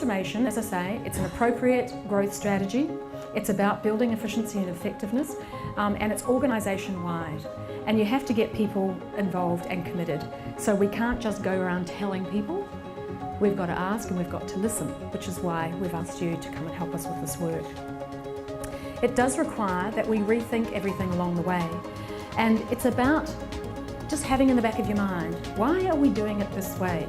transformation, as I say, it's an appropriate growth strategy. It's about building efficiency and effectiveness, and it's organisation-wide. And you have to get people involved and committed. So we can't just go around telling people. We've got to ask and we've got to listen, which is why we've asked you to come and help us with this work. It does require that we rethink everything along the way. And it's about just having in the back of your mind, why are we doing it this way?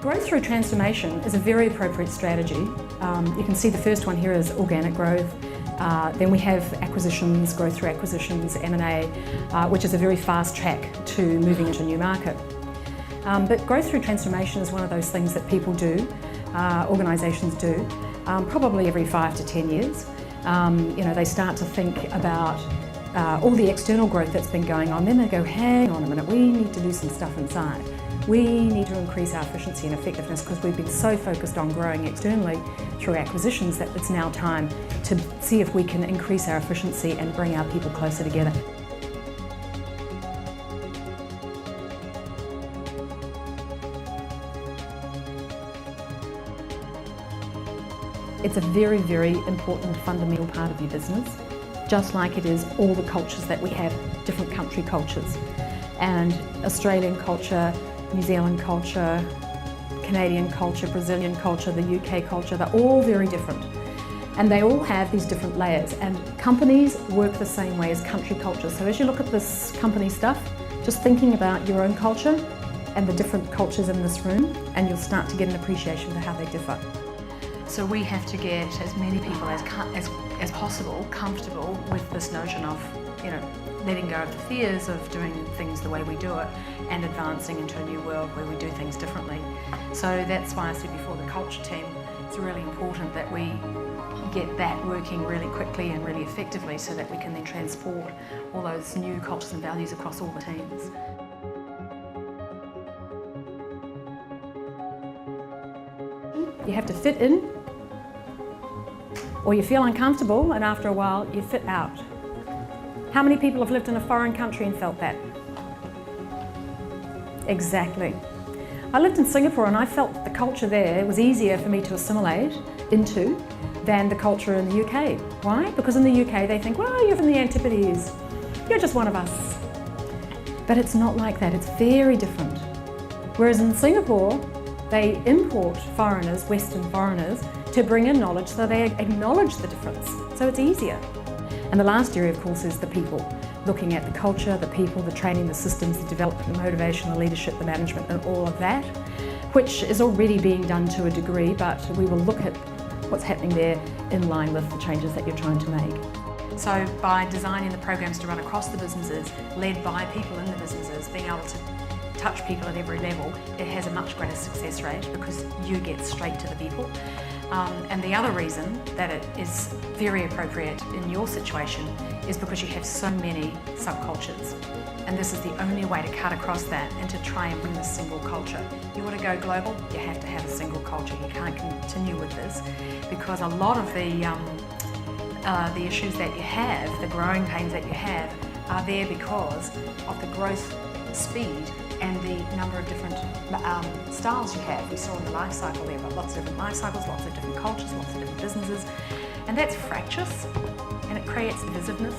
Growth through transformation is a very appropriate strategy. You can see the first one here is organic growth. Then we have acquisitions, growth through acquisitions, M&A, which is a very fast track to moving into a new market. But growth through transformation is one of those things that people do, organisations do, probably every 5 to 10 years. They start to think about all the external growth that's been going on. Then they go, hang on a minute, we need to do some stuff inside. We need to increase our efficiency and effectiveness because we've been so focused on growing externally through acquisitions that it's now time to see if we can increase our efficiency and bring our people closer together. It's a very, very important fundamental part of your business, just like it is all the cultures that we have, different country cultures. And Australian culture, New Zealand culture, Canadian culture, Brazilian culture, the UK culture, they're all very different. And they all have these different layers, and companies work the same way as country cultures. So as you look at this company stuff, just thinking about your own culture and the different cultures in this room, and you'll start to get an appreciation for how they differ. So we have to get as many people as possible comfortable with this notion of, letting go of the fears of doing things the way we do it and advancing into a new world where we do things differently. So that's why I said before, the culture team, it's really important that we get that working really quickly and really effectively so that we can then transport all those new cultures and values across all the teams. You have to fit in, or you feel uncomfortable, and after a while you fit out. How many people have lived in a foreign country and felt that? Exactly. I lived in Singapore and I felt the culture there was easier for me to assimilate into than the culture in the UK. Why? Because in the UK they think, well, you're from the Antipodes, you're just one of us. But it's not like that, it's very different. Whereas in Singapore, they import foreigners, Western foreigners, to bring in knowledge so they acknowledge the difference. So it's easier. And the last area, of course, is the people. Looking at the culture, the people, the training, the systems, the development, the motivation, the leadership, the management, and all of that, which is already being done to a degree, but we will look at what's happening there in line with the changes that you're trying to make. So by designing the programs to run across the businesses, led by people in the businesses, being able to touch people at every level, it has a much greater success rate because you get straight to the people. And the other reason that it is very appropriate in your situation is because you have so many subcultures. And this is the only way to cut across that and to try and bring this single culture. You want to go global, you have to have a single culture. You can't continue with this because a lot of the issues that you have, the growing pains that you have, are there because of the growth speed and the number of different styles you have. We saw in the life cycle there, but lots of different life cycles, lots of different cultures, lots of different businesses, and that's fractious and it creates divisiveness.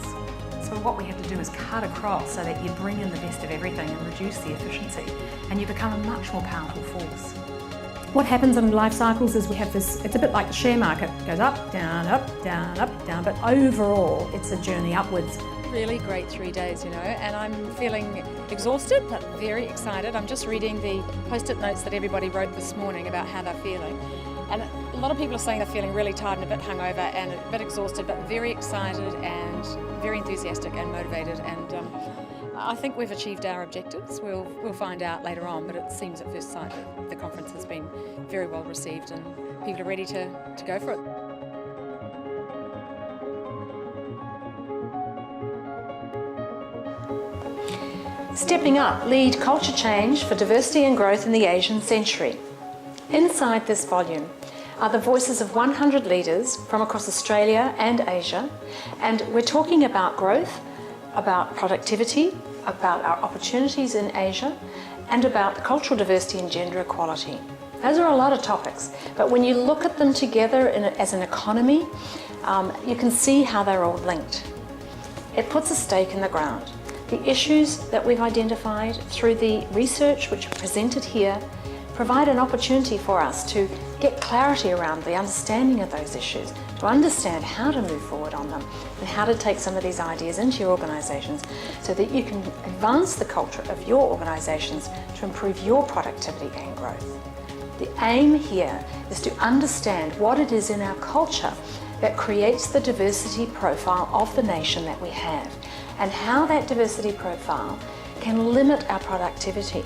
So what we have to do is cut across so that you bring in the best of everything and reduce the efficiency, and you become a much more powerful force. What happens in life cycles is we have this, it's a bit like the share market, it goes up, down, but overall it's a journey upwards. Really great 3 days, and I'm feeling exhausted but very excited. I'm just reading the post-it notes that everybody wrote this morning about how they're feeling. And a lot of people are saying they're feeling really tired and a bit hungover and a bit exhausted, but very excited and very enthusiastic and motivated. And I think we've achieved our objectives. We'll find out later on, but it seems at first sight that the conference has been very well received and people are ready to go for it. Stepping Up, lead culture change for diversity and growth in the Asian century. Inside this volume are the voices of 100 leaders from across Australia and Asia, and we're talking about growth, about productivity, about our opportunities in Asia, and about cultural diversity and gender equality. Those are a lot of topics, but when you look at them together as an economy, you can see how they're all linked. It puts a stake in the ground. The issues that we've identified through the research which are presented here provide an opportunity for us to get clarity around the understanding of those issues, to understand how to move forward on them and how to take some of these ideas into your organisations so that you can advance the culture of your organisations to improve your productivity and growth. The aim here is to understand what it is in our culture that creates the diversity profile of the nation that we have, and how that diversity profile can limit our productivity.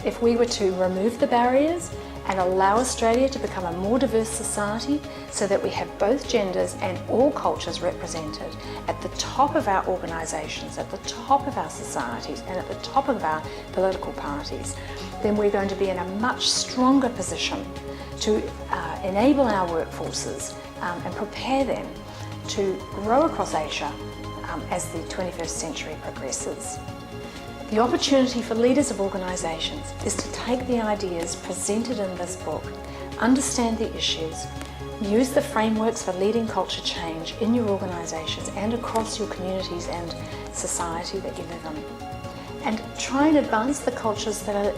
If we were to remove the barriers and allow Australia to become a more diverse society so that we have both genders and all cultures represented at the top of our organisations, at the top of our societies and at the top of our political parties, then we're going to be in a much stronger position to enable our workforces and prepare them to grow across Asia as the 21st century progresses. The opportunity for leaders of organisations is to take the ideas presented in this book, understand the issues, use the frameworks for leading culture change in your organisations and across your communities and society that you live in, and try and advance the cultures that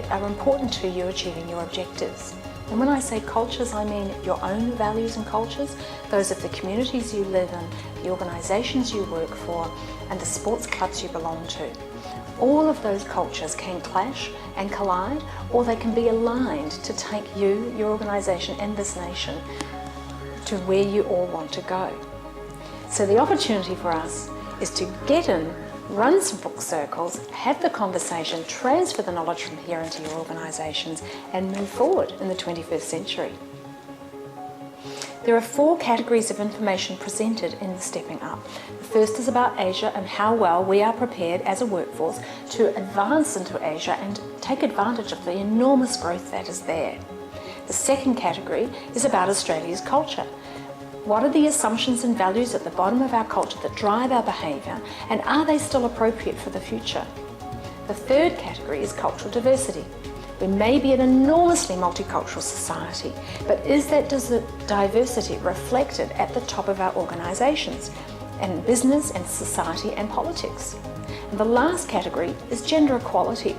are important to you achieving your objectives. And when I say cultures, I mean your own values and cultures, those of the communities you live in, the organisations you work for, and the sports clubs you belong to. All of those cultures can clash and collide, or they can be aligned to take you, your organisation, and this nation to where you all want to go. So the opportunity for us is to get in, run some book circles, have the conversation, transfer the knowledge from here into your organisations, and move forward in the 21st century. There are 4 categories of information presented in the Stepping Up. The first is about Asia and how well we are prepared as a workforce to advance into Asia and take advantage of the enormous growth that is there. The second category is about Australia's culture. What are the assumptions and values at the bottom of our culture that drive our behaviour, and are they still appropriate for the future? The third category is cultural diversity. We may be an enormously multicultural society, but is that diversity reflected at the top of our organisations, and business and society and politics? And the last category is gender equality.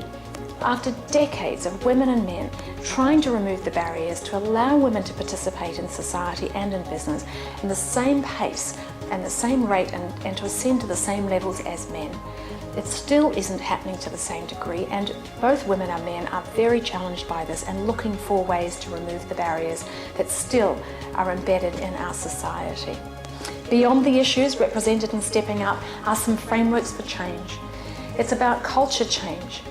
After decades of women and men trying to remove the barriers to allow women to participate in society and in business in the same pace and the same rate and to ascend to the same levels as men, it still isn't happening to the same degree, and both women and men are very challenged by this and looking for ways to remove the barriers that still are embedded in our society. Beyond the issues represented in Stepping Up are some frameworks for change. It's about culture change.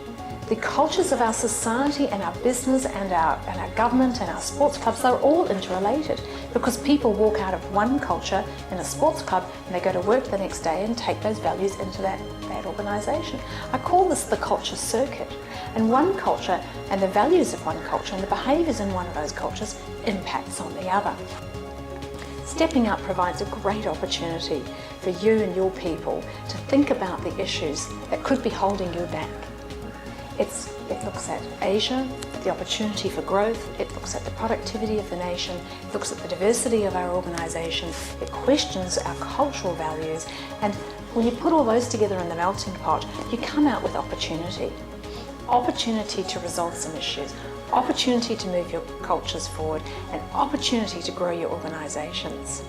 The cultures of our society and our business and our government and our sports clubs, they're all interrelated, because people walk out of one culture in a sports club and they go to work the next day and take those values into that organisation. I call this the culture circuit, and one culture and the values of one culture and the behaviours in one of those cultures impacts on the other. Stepping Up provides a great opportunity for you and your people to think about the issues that could be holding you back. It looks at Asia, the opportunity for growth, it looks at the productivity of the nation, it looks at the diversity of our organisation, it questions our cultural values, and when you put all those together in the melting pot, you come out with opportunity. Opportunity to resolve some issues, opportunity to move your cultures forward, and opportunity to grow your organisations.